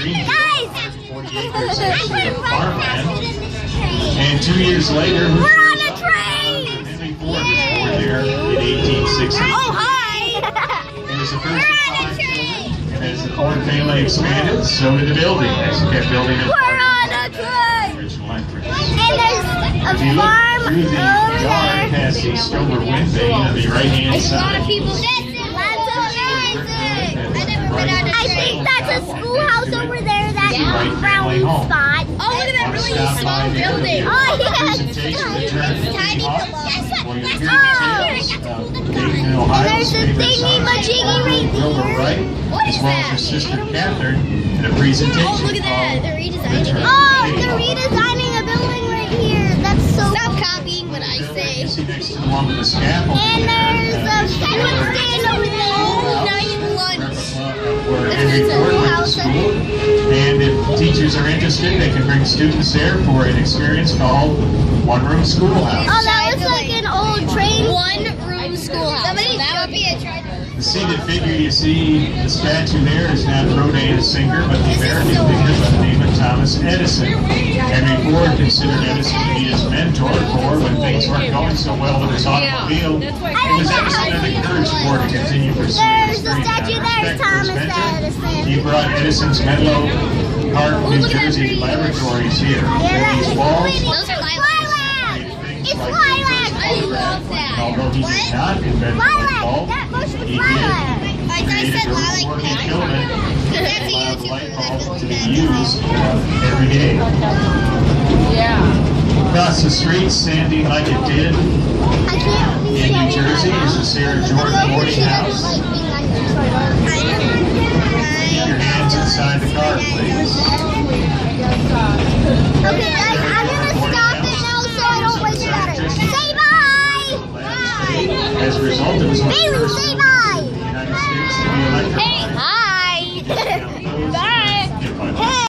Guys! 40 acres actually of farmland. And 2 years later, We're on a train! Henry Ford was born there in 1860. Oh, hi! He was the first of 5 children, and as the Ford family expanded, so did the building. They kept building it. We're on a train! Original entrance. And there's a If you look farm through the over yard there. past the Stover wind vane on the right-hand There's a lot of side. people. I think that's a schoolhouse over there, that brown spot. Oh, look at that really small building. Oh, yeah. Tiny There's a thingy-majiggy right there. What is as well that? as her sister Catherine in a presentation. Oh, look at that. They're redesigning it. Oh, they're redesigning a building right here. That's so Stop cool. copying what I say. You see next to the one with the scaffold. And there's a penguin stand over there. Oh, nice lunch. Where This Henry is a Ford went to house. school. And if teachers are interested, they can bring students there for an experience called One Room Schoolhouse. Oh, that was like an old train. One-room schoolhouse. That would be a treasure. The seated figure you see, the statue there, is not Rodin Singer, but the American figure by the name of Thomas Edison. Henry Ford considered Edison to be his mentor for when things weren't going so well with his automobile. It was Edison that encouraged Ford to continue pursuing his There's a dream. statue Out of there, respect for his Thomas mentor, Edison. he brought Edison's Menlo Park, New Jersey laboratories here. And these walls Those are lilacs. It's lilac. I love that. although he did not invent the light Lilac. bulb, That bush was he lilac. I created said a lilac working pink. filament That's a that allowed YouTuber light that bulbs to be built used every day. Across the street, standing like it did I can't be in New Jersey, is the Sarah Jordan boarding house. Keep your hands inside the car, please. Okay, guys, I'm gonna stop it now so I don't waste battery. Say bye! As a result, it was one of the Bailey, first say